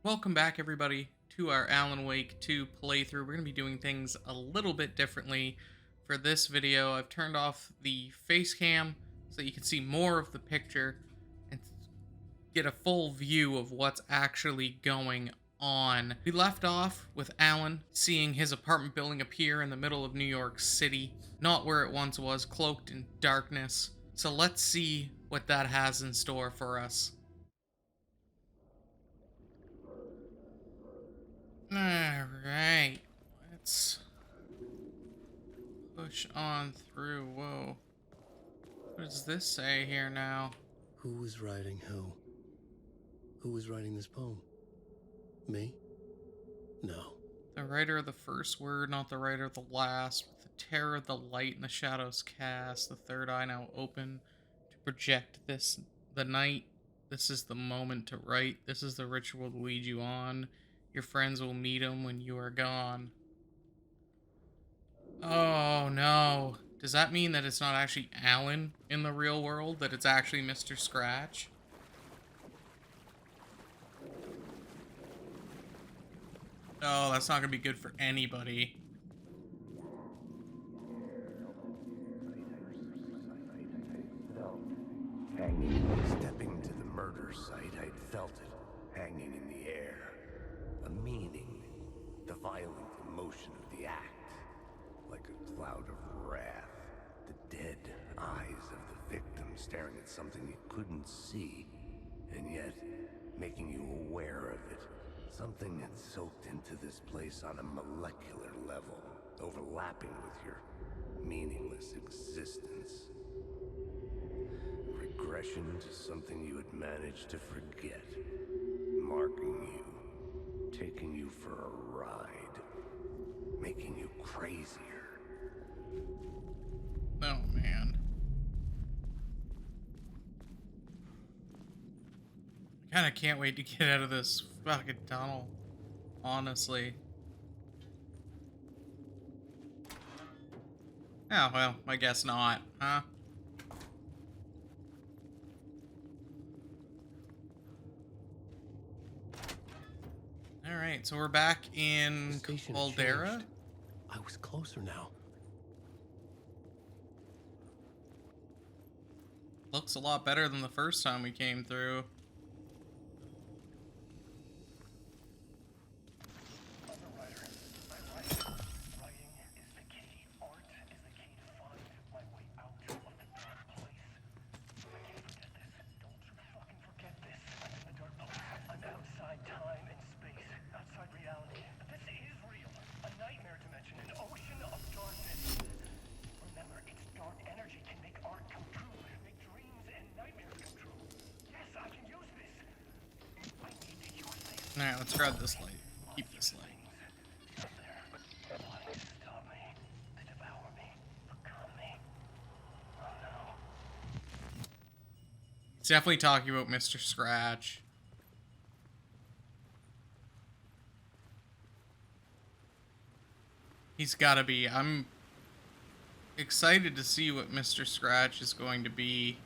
Welcome back, everybody, to our Alan Wake 2 playthrough. We're going to be doing things a little bit differently for this video. I've turned off the face cam so that you can see more of the picture and get a full view of what's actually going on. We left off with Alan seeing his apartment building appear in the middle of New York City, not where it once was, cloaked in darkness. So let's see what that has in store for us. Alright, let's push on through. Whoa. What does this say here now? Who was writing who? Who was writing this poem? Me? No. The writer of the first word, not the writer of the last. With the terror of the light and the shadows cast, the third eye now open to project the night. This is the moment to write. This is the ritual to lead you on. Your friends will meet him when you are gone. Oh no. Does that mean that it's not actually Alan in the real world? That it's actually Mr. Scratch? Oh, that's not gonna be good for anybody. Stepping to the murder site, I'd felt it, hanging in the air. A meaning, the violent emotion of the act. Like a cloud of wrath, the dead eyes of the victim staring at something you couldn't see, and yet making you aware of it. Something had soaked into this place on a molecular level, overlapping with your meaningless existence. Regression to something you had managed to forget, marking you, taking you for a ride, making you crazier. Oh man. I kinda can't wait to get out of this fucking tunnel. Honestly. Oh, well, I guess not, huh? Alright, so we're back in The station had Caldera. changed. I was closer now. Looks a lot better than the first time we came through. Alright, let's grab this light. Keep this light. He's definitely talking about Mr. Scratch. He's gotta be. I'm excited to see what Mr. Scratch is going to be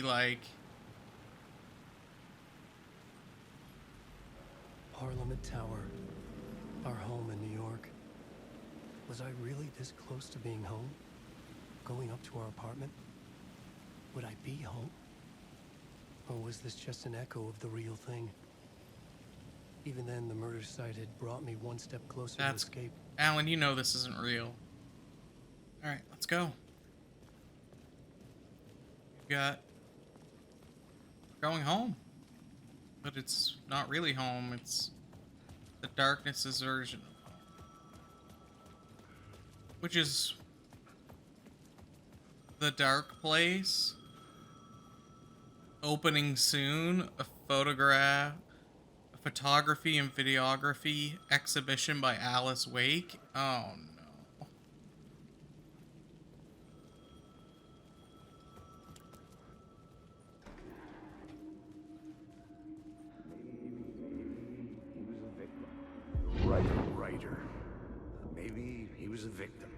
like. Parliament Tower. Our home in New York. Was I really this close to being home? Going up to our apartment? Would I be home? Or was this just an echo of the real thing? Even then, the murder site had brought me one step closer to escape. Alan, you know this isn't real. Alright, let's go. We've got... We're going home. But it's not really home, it's the Darkness's version of home. Which is... The Dark Place. Opening soon. A photography and videography exhibition by Alice Wake. Oh no. Writer. Maybe he was a victim.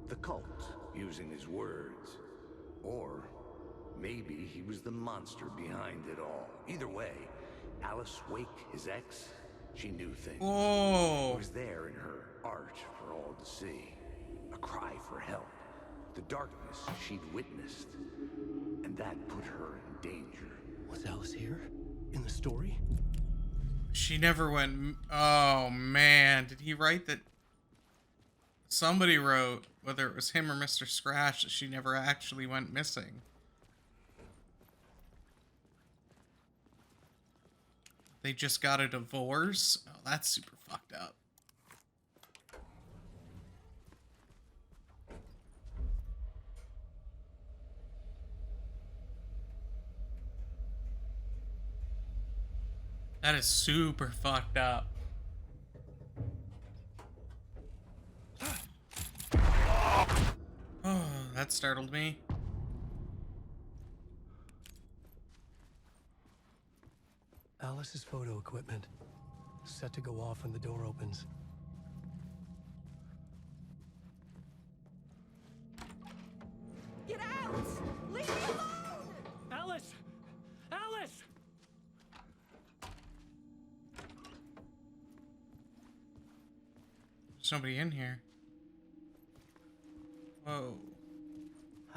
The cult, using his words. Or maybe he was the monster behind it all. Either way, Alice Wake, his ex, she knew things. It Oh, was there in her art for all to see. A cry for help. The darkness she'd witnessed. And that put her in danger. Was Alice here? In the story? she never went. Oh man, did he write that? Somebody wrote, whether it was him or Mr. Scratch, that she never actually went missing. They just got a divorce? Oh, that's super fucked up. That is super fucked up. Oh, that startled me. Alice's photo equipment. Set to go off when the door opens. Get out! Leave me alone! Alice! Alice! There's nobody in here. Whoa.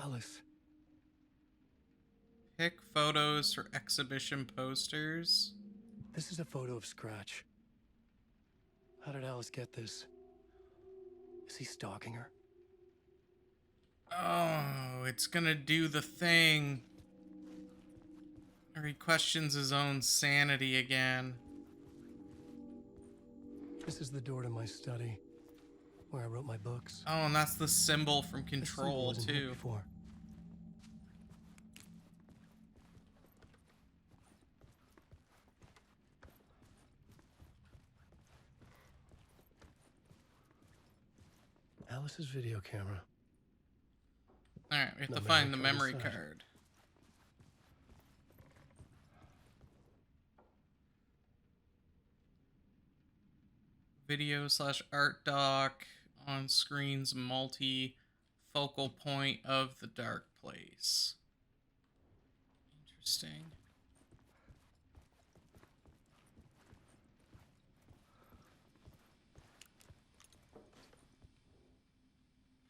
Alice. Pick photos for exhibition posters. This is a photo of Scratch. How did Alice get this? Is he stalking her? Oh, it's gonna do the thing. Or he questions his own sanity again. This is the door to my study, where I wrote my books. Oh, and that's the symbol from This symbol Control, wasn't here too. before. Alice's video camera. Alright, we have The to find the memory memory card inside. card. Video/art doc on screen's multi-focal point of the dark place. Interesting.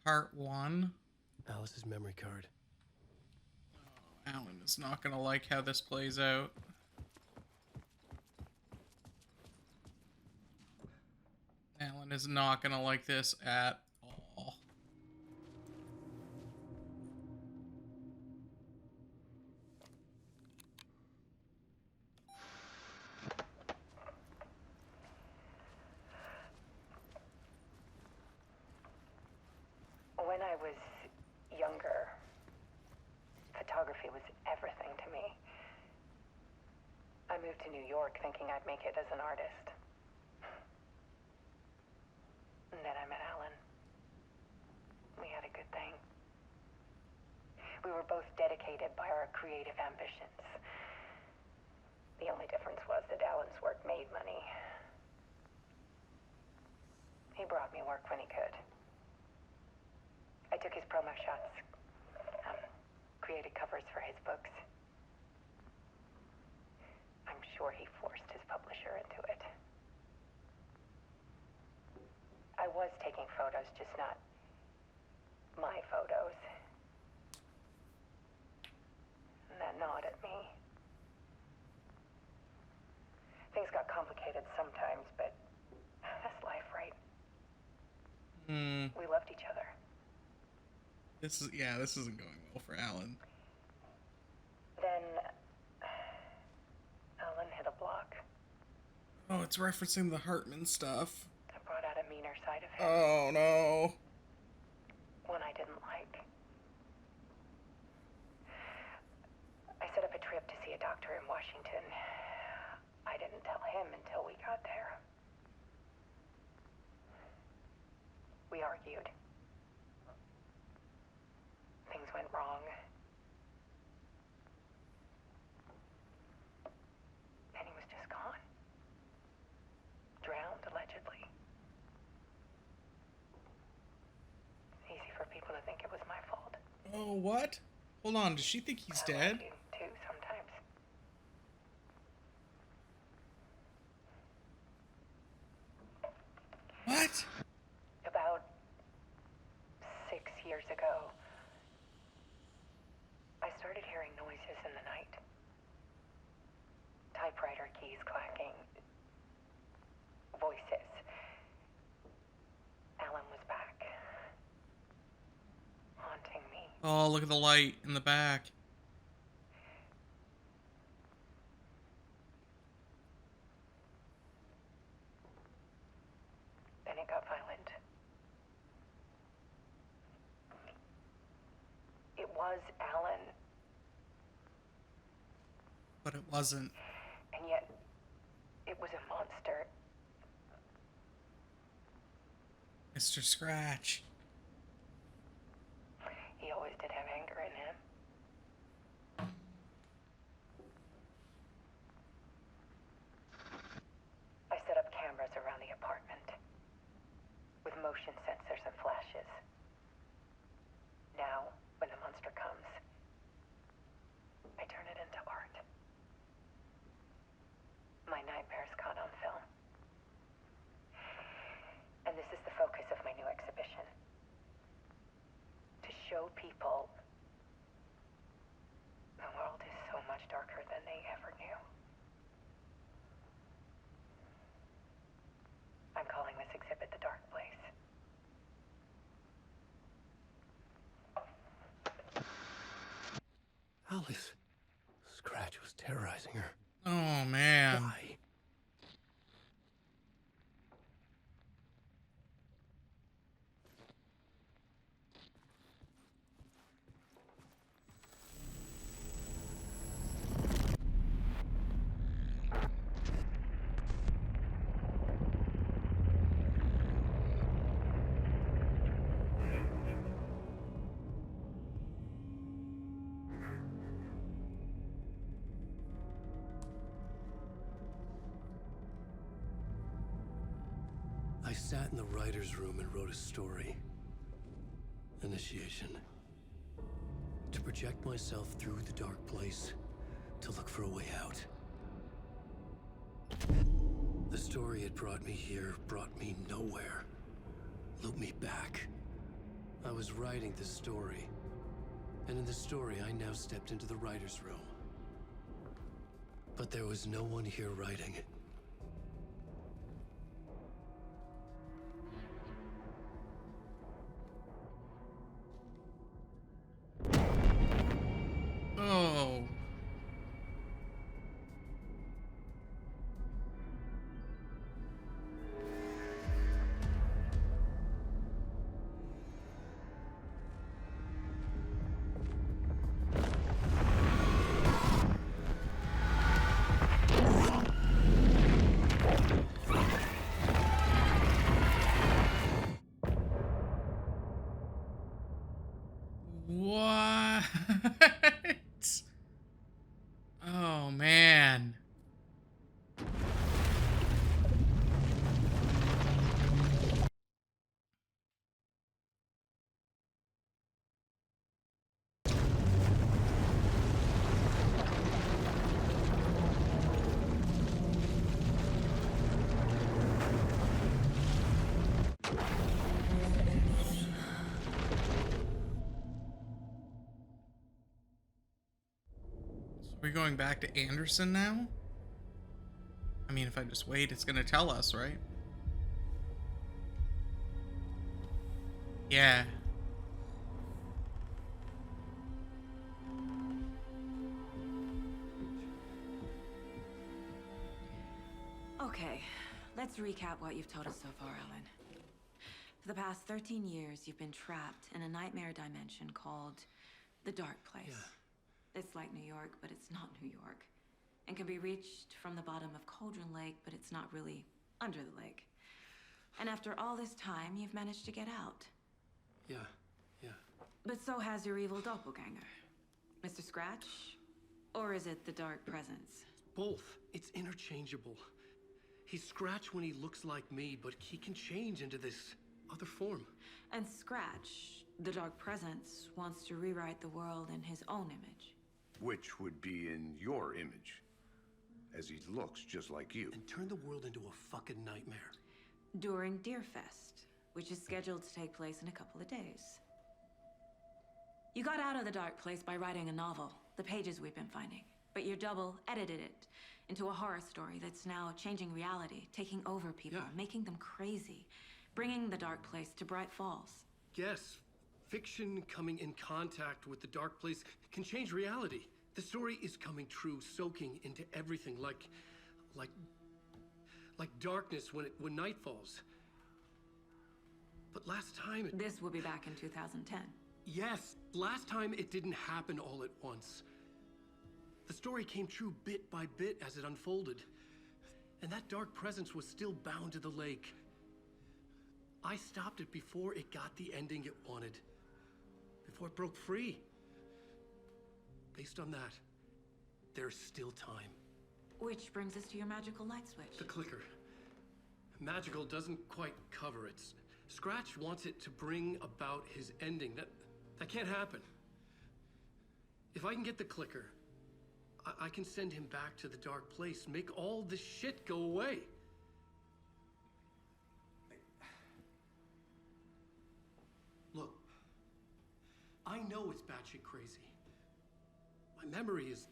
Part 1. Alice's memory card. Alan is not gonna like how this plays out. Alan is not gonna like this at all. When I was younger, photography was everything to me. I moved to New York thinking I'd make it as an artist. And then I met Alan. We had a good thing. We were both dedicated by our creative ambitions. The only difference was that Alan's work made money. He brought me work when he could. I took his promo shots, created covers for his books. I'm sure he forced his publisher into it. I was taking photos, just not my photos. And that gnawed at me. Things got complicated sometimes, but that's life, right? We loved each other. This isn't going well for Alan. Then Alan hit a block. Oh, it's referencing the Hartman stuff. I brought out a meaner side of him, Oh no. one I didn't like. I set up a trip to see a doctor in Washington. I didn't tell him until we got there. We argued. Things went wrong. And he was just gone. Drowned, allegedly. It's easy for people to think it was my fault. Oh, what? Hold on, does she think he's I dead? love you, too, sometimes. About 6 years ago, I started hearing noises in the night. Typewriter keys clacking. Voices. Alan was back. Haunting me. Oh, look at the light in the back. Then it got violent. It was Alan, But it wasn't. and yet it was a monster. Mr. Scratch. He always did have anger in him. I set up cameras around the apartment with motion sensors and flashes. Now, when the monster comes, I turn it into art. My nightmares caught on film. And this is the focus of my new exhibition. To show people the world is so much darker than they ever knew. I'm calling this exhibit The Dark Place. Alice. Scratch was terrorizing her. Oh, man. Why? I sat in the writer's room and wrote a story. Initiation. To project myself through the dark place, to look for a way out. The story had brought me here, brought me nowhere. Looped me back. I was writing the story. And in the story, I now stepped into the writer's room. But there was no one here writing. Oh. What? Oh, man. We're going back to Anderson now? I mean, if I just wait, it's gonna tell us, right? Yeah. Okay, let's recap what you've told us so far, Alan. For the past 13 years, you've been trapped in a nightmare dimension called the Dark Place. Yeah. It's like New York, but it's not New York. And can be reached from the bottom of Cauldron Lake, but it's not really under the lake. And after all this time, you've managed to get out. Yeah. But so has your evil doppelganger. Mr. Scratch? Or is it the Dark Presence? Both. It's interchangeable. He's Scratch when he looks like me, but he can change into this other form. And Scratch, the Dark Presence, wants to rewrite the world in his own image. Which would be in your image, as he looks just like you. And turn the world into a fucking nightmare. during Deerfest, which is scheduled to take place in a couple of days. You got out of the dark place by writing a novel, the pages we've been finding, but your double edited it into a horror story that's now changing reality, taking over people, Yeah. making them crazy, bringing the dark place to Bright Falls. Yes, fiction coming in contact with the dark place can change reality. The story is coming true, soaking into everything like darkness when night falls. But last time This will be back in 2010. yes, last time it didn't happen all at once. The story came true bit by bit as it unfolded. And that dark presence was still bound to the lake. I stopped it before it got the ending it wanted. Before it broke free. Based on that, there's still time. Which brings us to your magical light switch. The clicker. Magical doesn't quite cover it. Scratch wants it to bring about his ending. That can't happen. If I can get the clicker, I can send him back to the dark place, make all this shit go away. Look, I know it's batshit crazy. My memory is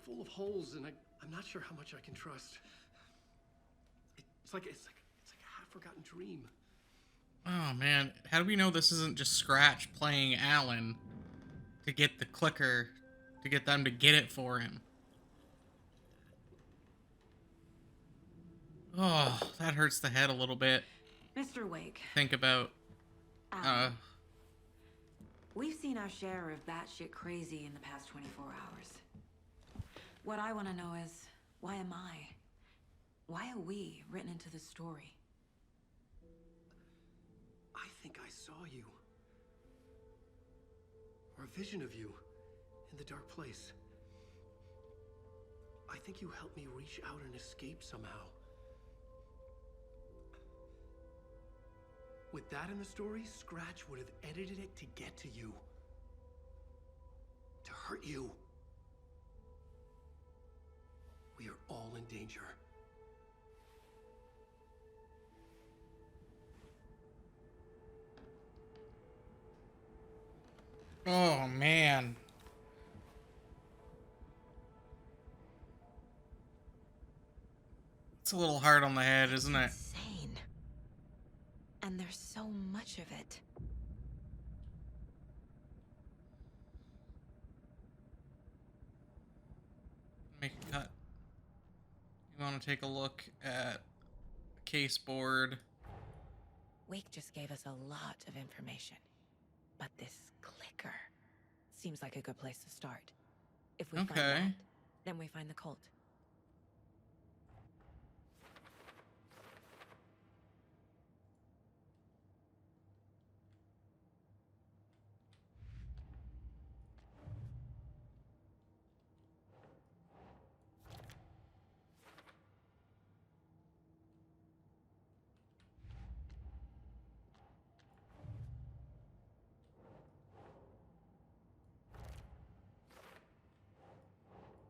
full of holes, and I'm not sure how much I can trust. It's like a half-forgotten dream. Oh man, how do we know this isn't just Scratch playing Alan to get the clicker, to get them to get it for him? Oh, that hurts the head a little bit. Mr. Wake, Think about, Alan, we've seen our share of batshit crazy in the past 24 hours. What I want to know is, why am I? Why are we written into the story? I think I saw you. Or a vision of you in the dark place. I think you helped me reach out and escape somehow. With that in the story, Scratch would have edited it to get to you. To hurt you. We are all in danger. oh man. It's a little hard on the head, isn't it? Insane. And there's so much of it. Make a cut. You want to take a look at the case board. Wake just gave us a lot of information. But this clicker seems like a good place to start. If we find Okay. that, then we find the cult.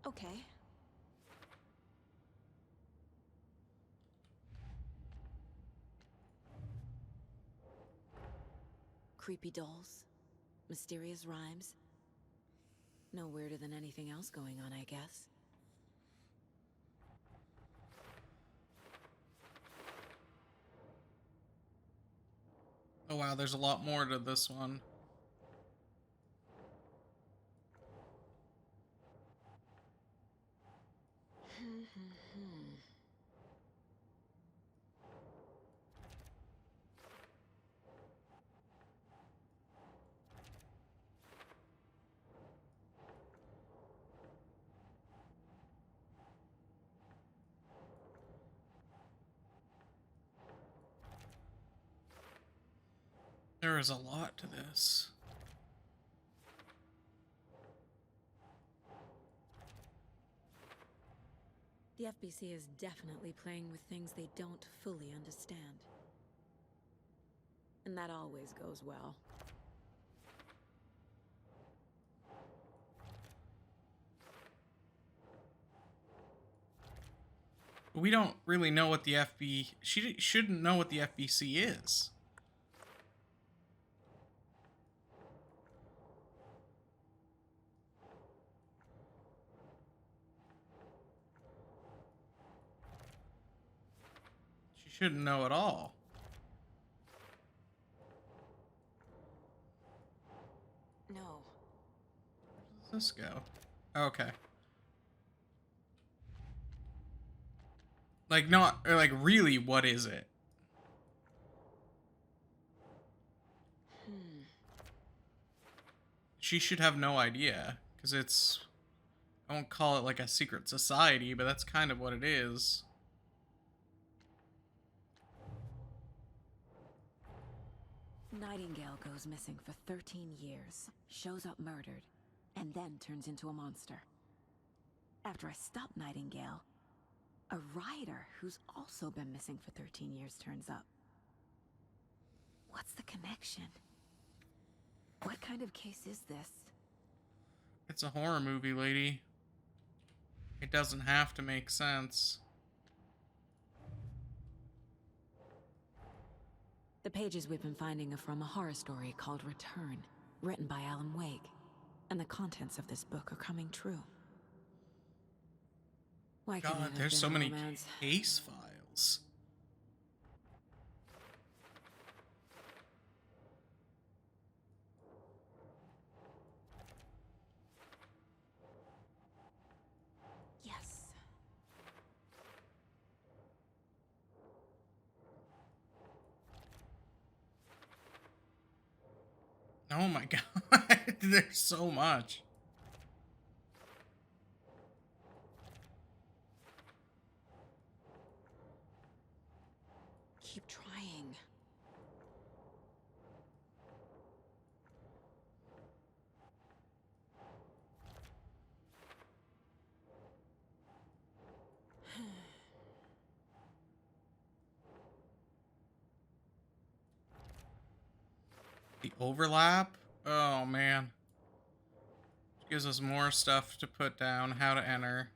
Okay. Creepy dolls, mysterious rhymes. No weirder than anything else going on, I guess. Oh wow, there's a lot more to this one. There is a lot to this. The FBC is definitely playing with things they don't fully understand. And that always goes well. We don't really know what the FB... She shouldn't know what the FBC is. She shouldn't know at all. No. Where does this go? Okay. Like, not... Or, like, really, what is it? She should have no idea. Because it's... I won't call it, like, a secret society, but that's kind of what it is. Nightingale goes missing for 13 years, shows up murdered, and then turns into a monster. After I stop Nightingale, a rider who's also been missing for 13 years turns up. What's the connection? What kind of case is this? It's a horror movie, lady. It doesn't have to make sense. The pages we've been finding are from a horror story called Return, written by Alan Wake. And the contents of this book are coming true. Why couldn't it God, have there's been so a many romance? case files. Yes. Oh my god, there's so much. Keep trying. The overlap? Oh man. Gives us more stuff to put down, how to enter.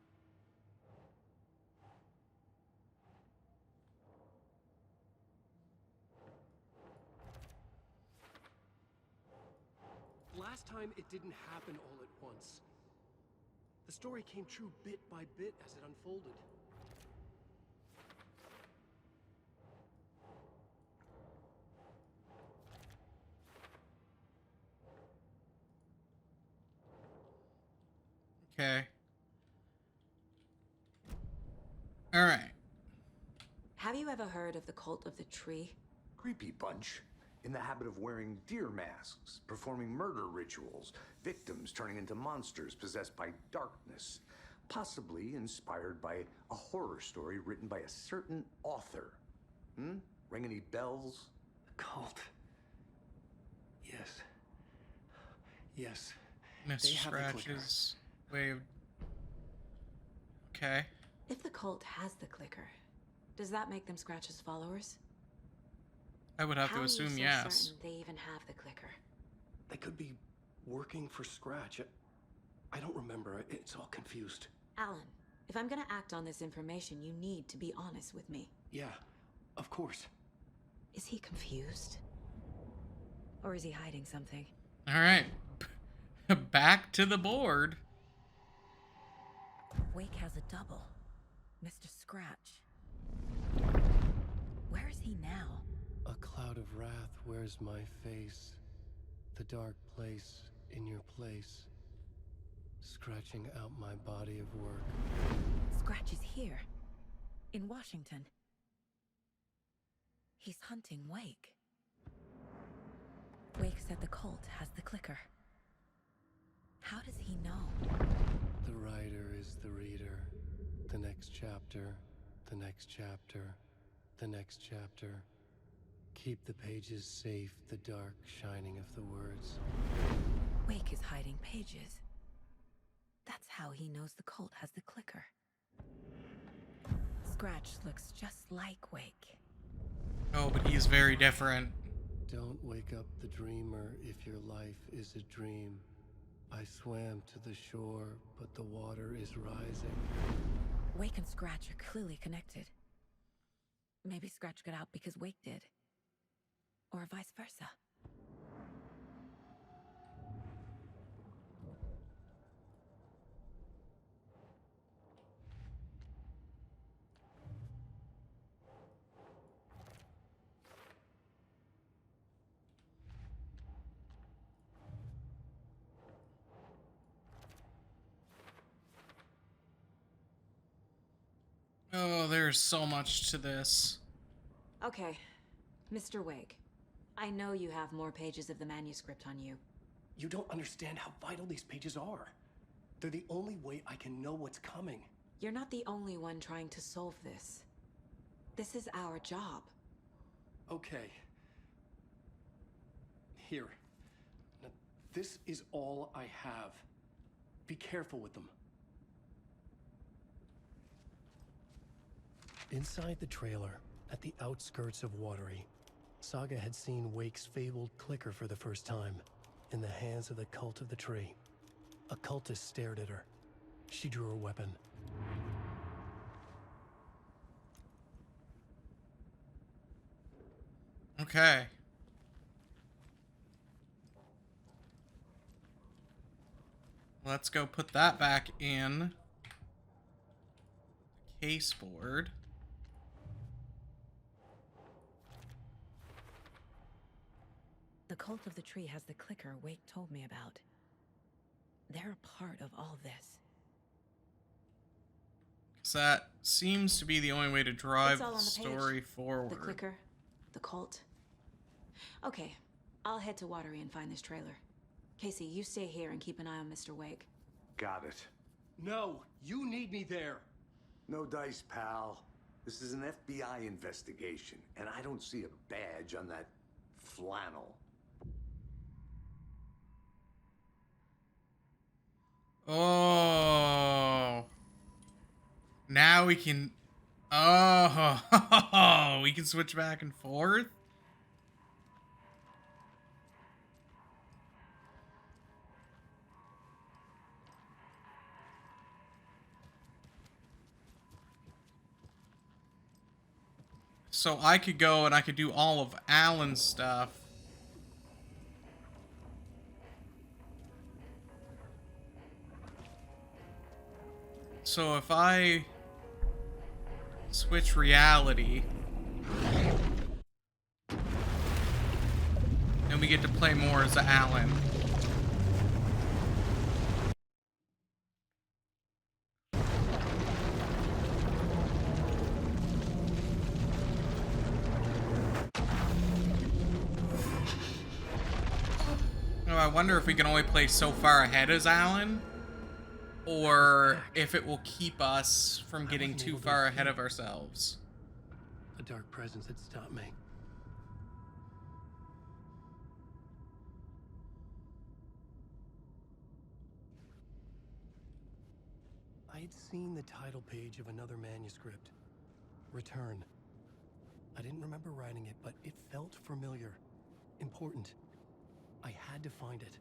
Last time, it didn't happen all at once. The story came true bit by bit as it unfolded. Okay. Alright. Have you ever heard of the Cult of the Tree? Creepy bunch. In the habit of wearing deer masks, performing murder rituals, victims turning into monsters possessed by darkness, possibly inspired by a horror story written by a certain author. Ring any bells? The cult. Yes. Yes. Mr. They have the clicker. Scratch's way of... Okay. If the cult has the clicker, does that make them Scratch's followers? I would have How to are you assume so yes. certain they even have the clicker? They could be working for Scratch. I don't remember. It's all confused. Alan, if I'm gonna act on this information, you need to be honest with me. Yeah, of course. Is he confused? Or is he hiding something? Alright. Back to the board. Wake has a double. Mr. Scratch. Where is he now? A cloud of wrath wears my face. The dark place in your place. Scratching out my body of work. Scratch is here. In Washington. He's hunting Wake. Wake said the cult has the clicker. How does he know? The writer is the reader. The next chapter, the next chapter, the next chapter. Keep the pages safe, the dark shining of the words. Wake is hiding pages. That's how he knows the cult has the clicker. Scratch looks just like Wake. Oh, but he's very different. Don't wake up the dreamer if your life is a dream. I swam to the shore, but the water is rising. Wake and Scratch are clearly connected. Maybe Scratch got out because Wake did. Or vice versa. Oh, there's so much to this. Okay, Mr. Wake. I know you have more pages of the manuscript on you. You don't understand how vital these pages are. They're the only way I can know what's coming. You're not the only one trying to solve this. This is our job. Okay. Here. Now, this is all I have. Be careful with them. Inside the trailer, at the outskirts of Watery, Saga had seen Wake's fabled clicker for the first time, in the hands of the Cult of the Tree. A cultist stared at her. She drew her weapon. Okay. Let's go put that back in the case board. The Cult of the Tree has the clicker Wake told me about. They're a part of all this. So that seems to be the only way to drive It's all the on the page. story forward. The clicker, the cult. Okay, I'll head to Watery and find this trailer. Casey, you stay here and keep an eye on Mr. Wake. Got it. No, you need me there. No dice, pal. This is an FBI investigation, and I don't see a badge on that flannel. Oh. Now we can... Oh, we can switch back and forth? So I could go and I could do all of Alan's stuff. So if I switch reality, and we get to play more as Alan. Oh, I wonder if we can only play so far ahead as Alan, or if it will keep us from getting too far ahead of ourselves. A dark presence had stopped me. I had seen the title page of another manuscript. Return. I didn't remember writing it, but it felt familiar. Important. I had to find it.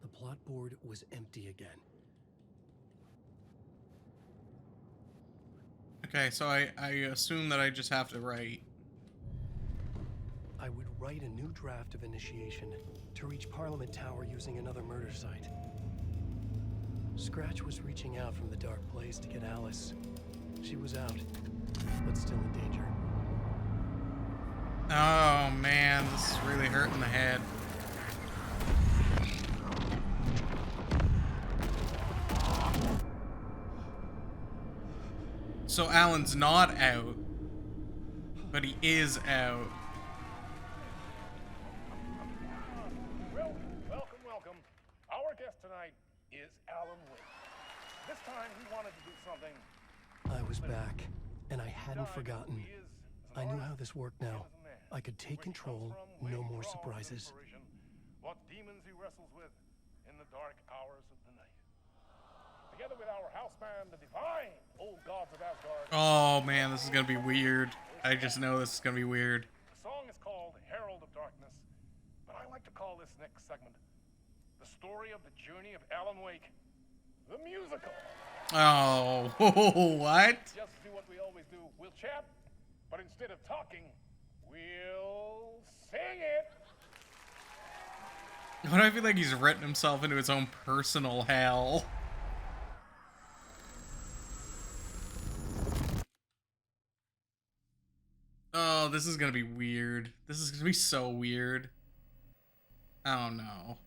The plot board was empty again. Okay, so I assume that I just have to write. I would write a new draft of initiation to reach Parliament Tower using another murder site. Scratch was reaching out from the dark place to get Alice. She was out, but still in danger. Oh man, this is really hurting the head. So Alan's not out, but he is out. Well, welcome. Our guest tonight is Alan Wake. This time he wanted to do something. I was back, and I hadn't forgotten. I knew how this worked now. I could take control, no more surprises. What demons he wrestles with in the dark hours of the night. Together with our house band, the divine old gods of Asgard. Oh man, this is gonna be weird. I just know this is gonna be weird. The song is called Herald of Darkness, but I like to call this next segment the story of the journey of Alan Wake, the musical. Oh, what? Just do what we always do. We'll chat, but instead of talking, we'll sing it. Why do I feel like he's written himself into his own personal hell? Oh, this is gonna be weird. This is gonna be so weird. Oh no.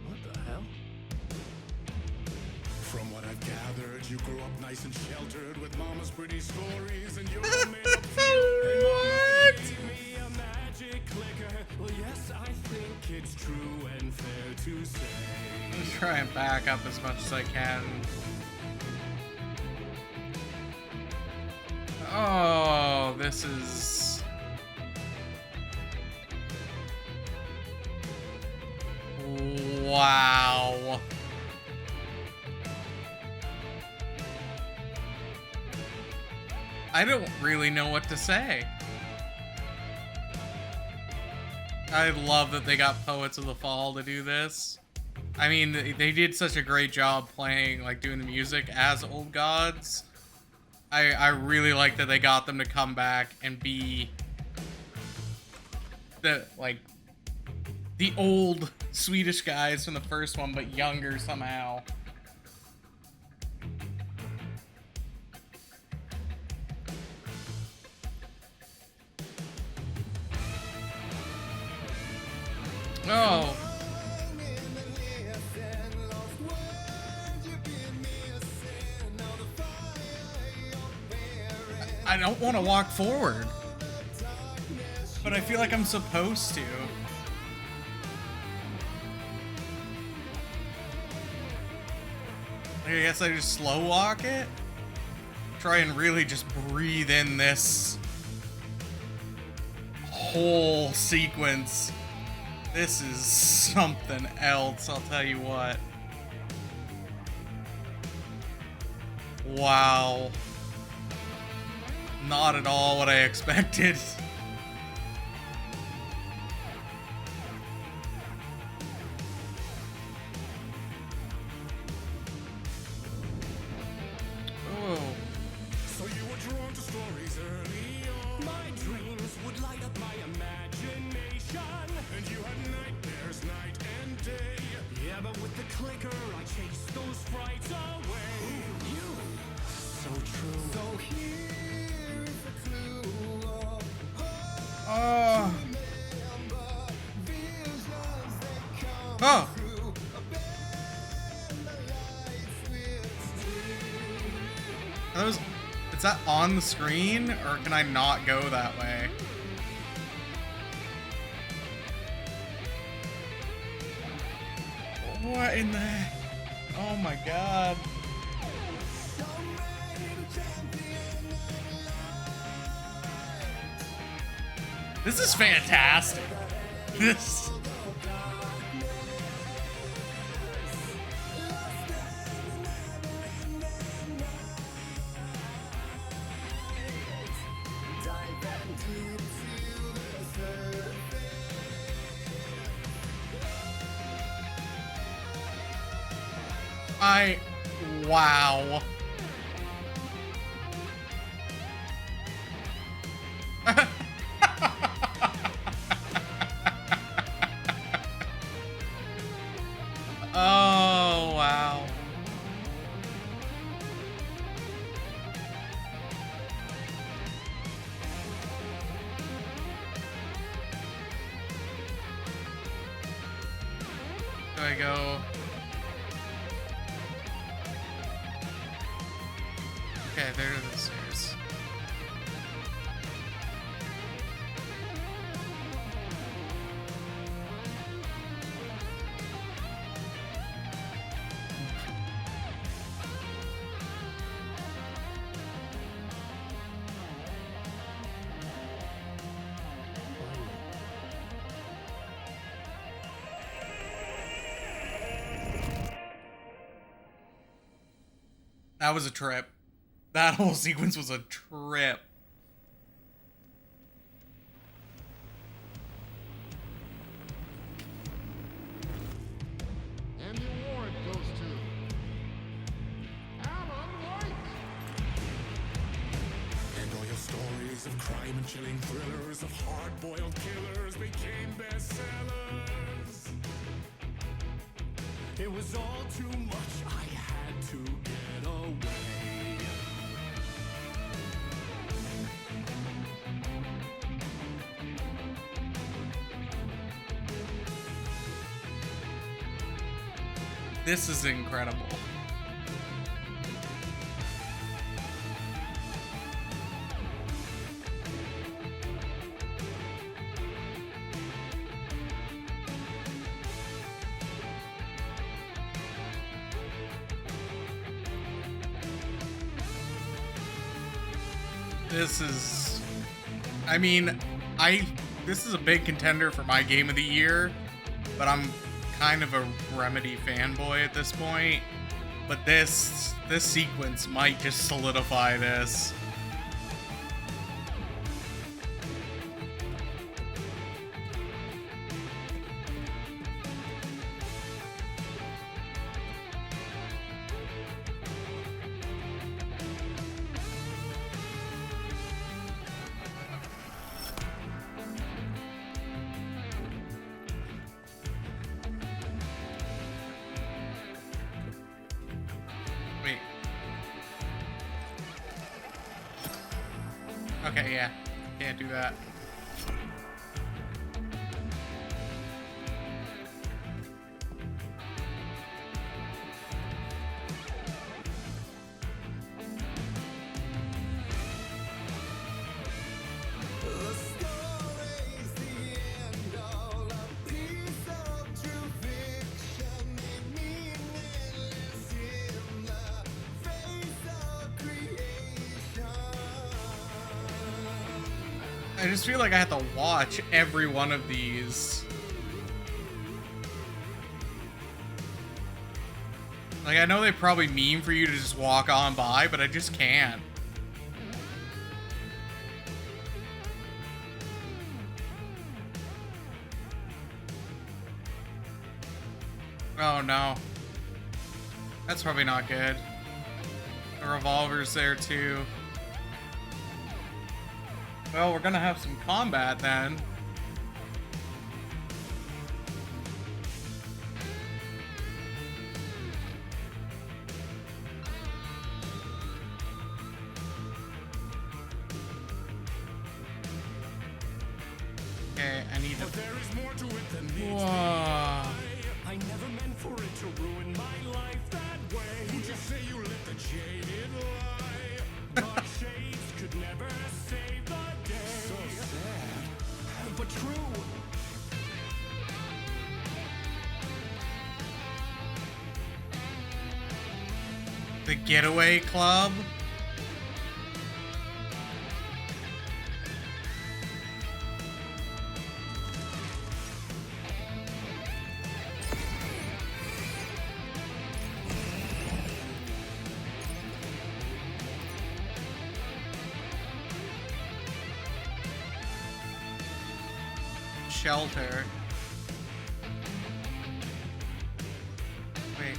What the hell? From what I've gathered, you grew up nice and sheltered with mama's pretty stories and your made-up What? me a magic clicker. Well, yes, I think it's true and fair to say. I'm gonna try and back up as much as I can. Oh, this is... Wow. I don't really know what to say. I love that they got Poets of the Fall to do this. I mean, they did such a great job playing, like, doing the music as Old Gods. I really like that they got them to come back and be the, like, the old Swedish guys from the first one, but younger somehow. Oh. I don't want to walk forward, but I feel like I'm supposed to. I guess I just slow walk it. Try and really just breathe in this whole sequence. This is something else, I'll tell you what. Wow. Not at all what I expected. Oh. So you were drawn to stories early on. My dreams would light up my imagination. And you had nightmares night and day. Yeah, but with the clicker, I chased those frights away. Ooh, you. So true. So here is a clue. Oh. Oh. Is that on the screen, or can I not go that way? What in the heck? Oh my god. This is fantastic. This... Wow. Oh, wow. Do I go? Okay, there are the stairs. That was a trip. That whole sequence was a trip. Crime and chilling thrillers of hard-boiled killers became bestsellers. It was all too much, I had to get away. This is incredible. This is, I mean, this is a big contender for my game of the year, but I'm kind of a Remedy fanboy at this point. But this sequence might just solidify this. Wait. Okay, yeah. Can't do that. I just feel like I have to watch every one of these. Like, I know they probably mean for you to just walk on by, but I just can't. Oh no. That's probably not good. The revolver's there too. Well, we're gonna have some combat then. Okay, I need to. But there is more to it than meets the Whoa. eye. I never meant for it to ruin my life that way. Would you say you let the jaded lie? My shades could never save the day. So sad, but true. The Getaway Club? Shelter. Wait.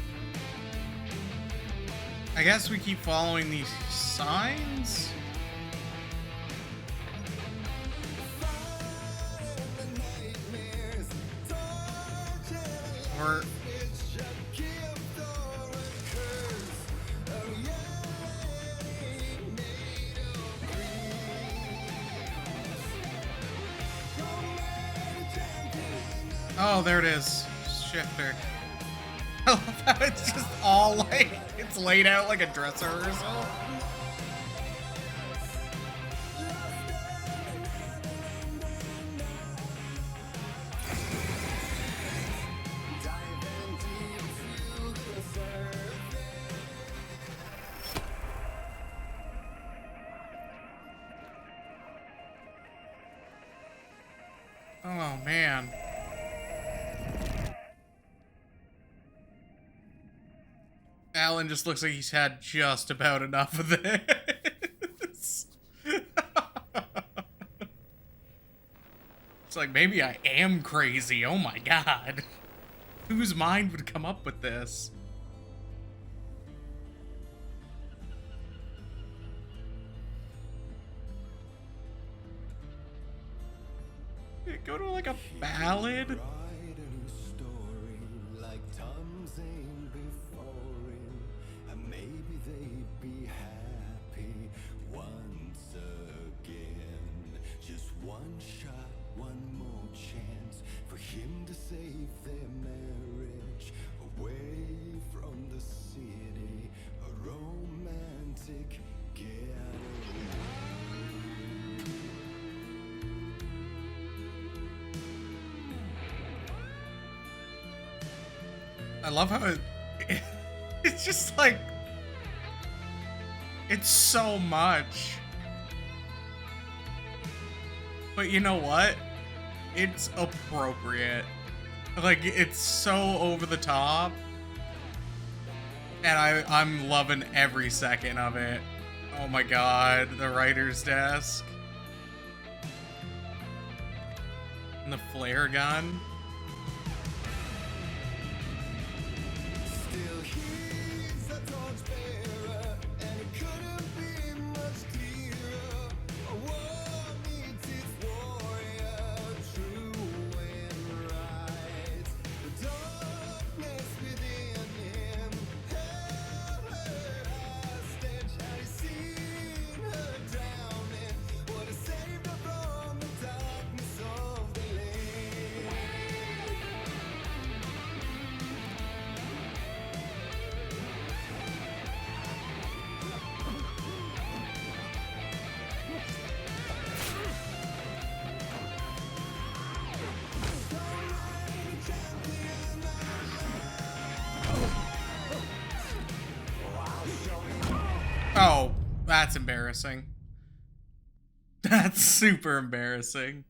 I guess we keep following these signs? Or... Oh, there it is. Shifter. I love how it's just all like, it's laid out like a dress rehearsal. Oh, man. Alan just looks like he's had just about enough of this. It's like, maybe I am crazy. Oh my god. Whose mind would come up with this? go to like a ballad? Write a new story like Tom Zane before him, and maybe they'd be happy once again. Just one shot, one more chance for him to save their marriage away from the city, a romantic getaway. I love how it's just like, it's so much. But you know what? It's appropriate. Like, it's so over the top. And I'm loving every second of it. Oh my god, the writer's desk. And the flare gun. Still he's a torchbearer, and it couldn't be much clearer. A war needs its warrior, true and right. The darkness within him held her hostage. Had he seen her drowning, would have saved her from the darkness of the lake. Oh, that's embarrassing. That's super embarrassing.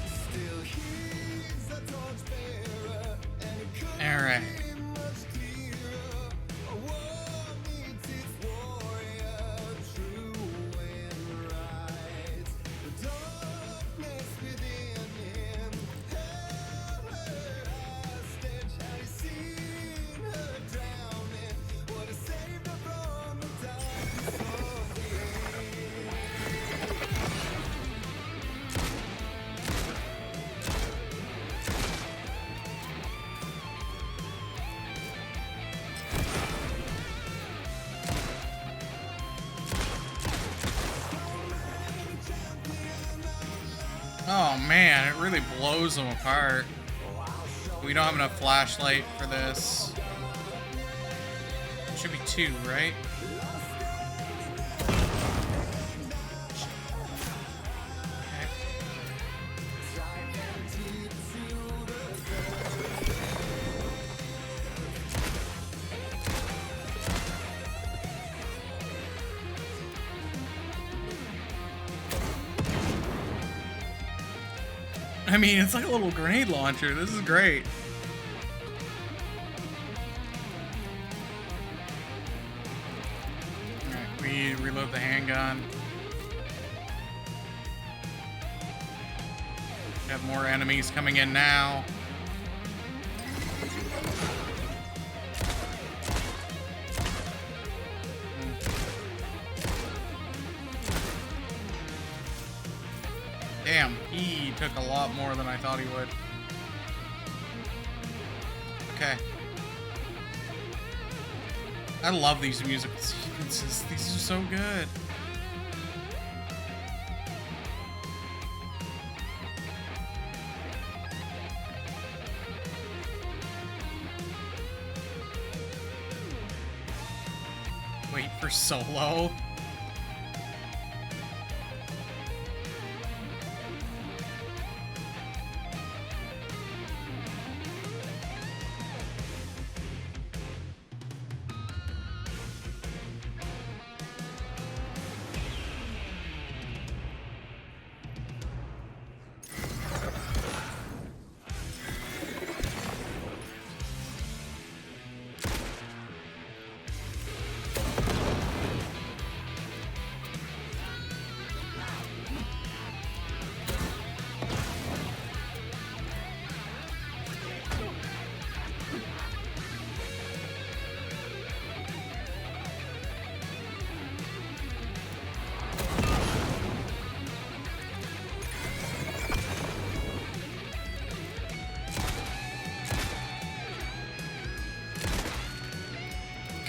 Still he's a torchbearer, and it couldn't All right. be much clearer. A war needs its warrior, true and right. The darkness within him held her hostage. Had he seen her drowning, would have saved her from the darkness of the lake. Oh man, it really blows them apart. We don't have enough flashlight for this. Should be 2, right? Okay. I mean, it's like a little grenade launcher. This is great. Alright, we reload the handgun. Got more enemies coming in now. Damn, he took a lot more than I thought he would. Okay. I love these musical sequences. These are so good. Wait for Solo.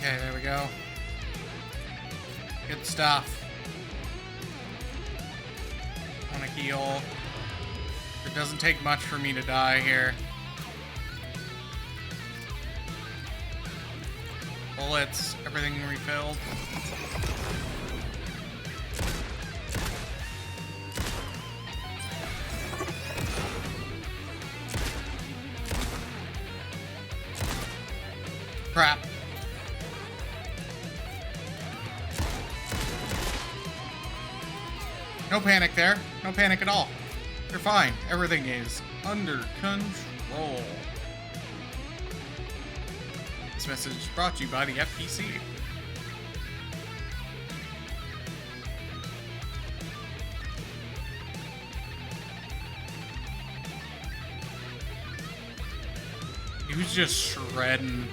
Okay, there we go. Good stuff. I want to heal. It doesn't take much for me to die here. Bullets, everything refilled. Crap. No panic there. No panic at all. You're fine. Everything is under control. This message is brought to you by the FPC. He was just shredding.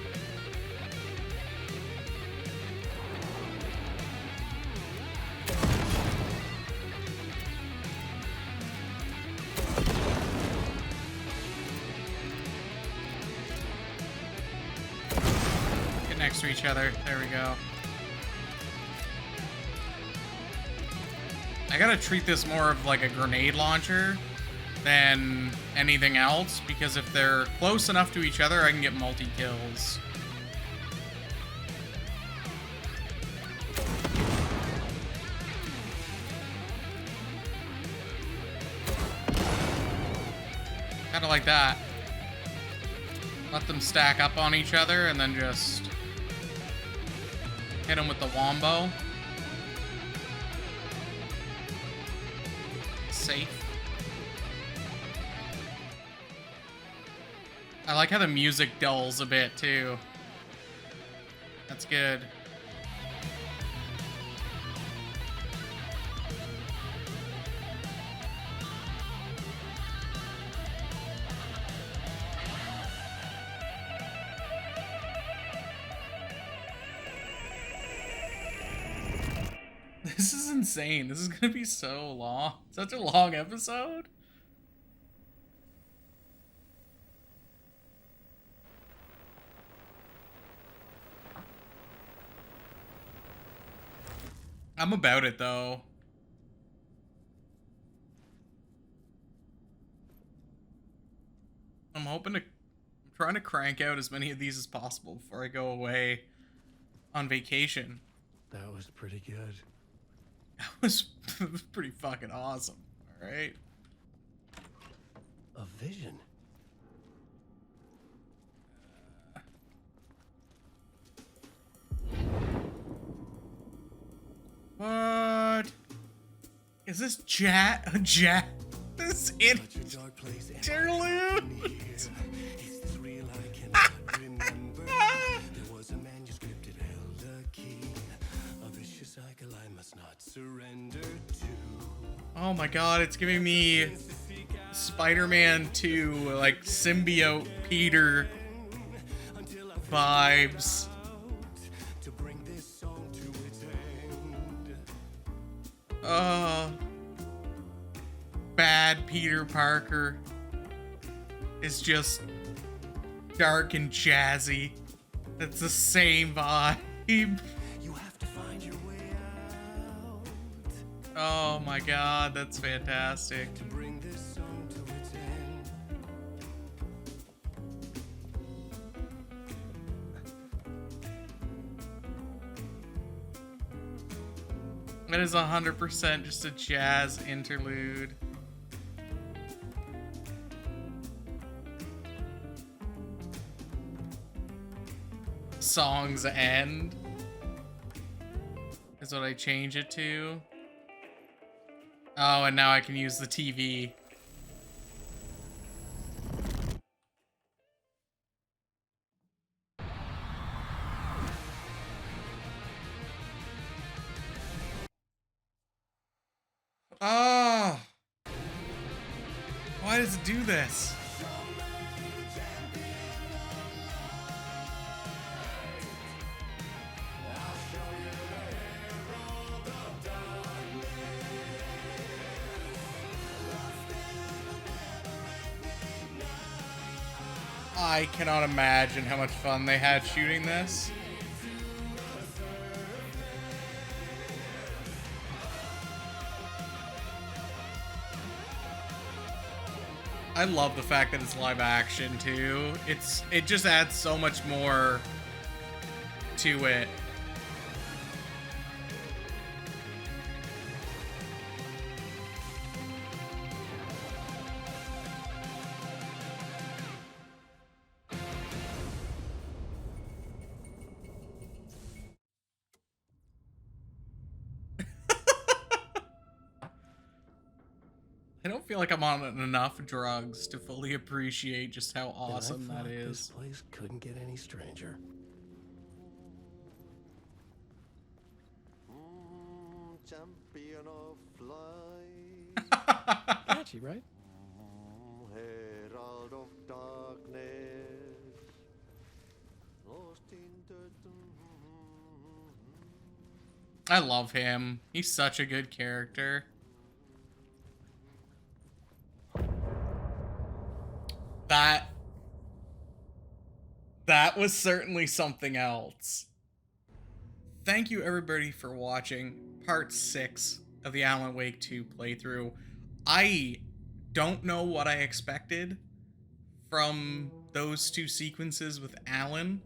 Next to each other. There we go. I gotta treat this more of like a grenade launcher than anything else, because if they're close enough to each other, I can get multi-kills. Kinda like that. Let them stack up on each other and then just hit him with the wombo. Safe. I like how the music dulls a bit too. That's good. This is insane. This is gonna be so long. Such a long episode. I'm about it though. I'm trying to crank out as many of these as possible before I go away on vacation. That was pretty good. That was pretty fucking awesome. All right. A vision. What? Is this this interlude? It's this real I cannot remember. There was a manuscript, it held a key. A vicious cycle I must not surrender to. Oh my god, it's giving me Spider-Man 2, like symbiote Peter vibes. To bring this song to its end. Bad Peter Parker is just dark and jazzy. It's the same vibe. You have to find your way out. Oh my god, that's fantastic. To bring this song to its end. That is 100% just a jazz interlude. Song's end is what I change it to. Oh, and now I can use the TV. Oh! Why does it do this? I cannot imagine how much fun they had shooting this. I love the fact that it's live action too. It just adds so much more to it. I don't feel like I'm on enough drugs to fully appreciate just how awesome that is. This place couldn't get any stranger. Champion of light. Catchy, right? Herald of darkness. Lost in the I love him. He's such a good character. That was certainly something else. Thank you everybody for watching part 6 of the Alan Wake 2 playthrough. I don't know what I expected from those two sequences with Alan,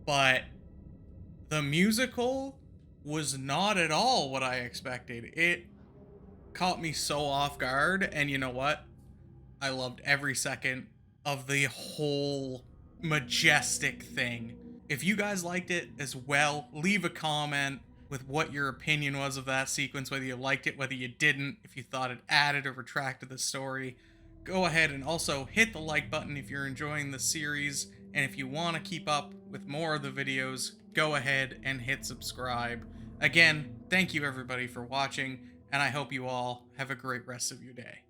but the musical was not at all what I expected. It caught me so off guard, and you know what? I loved every second of the whole majestic thing. If you guys liked it as well, leave a comment with what your opinion was of that sequence, whether you liked it, whether you didn't, if you thought it added or retracted the story. Go ahead and also hit the like button if you're enjoying the series, and if you want to keep up with more of the videos, go ahead and hit subscribe. Again, thank you everybody for watching, and I hope you all have a great rest of your day.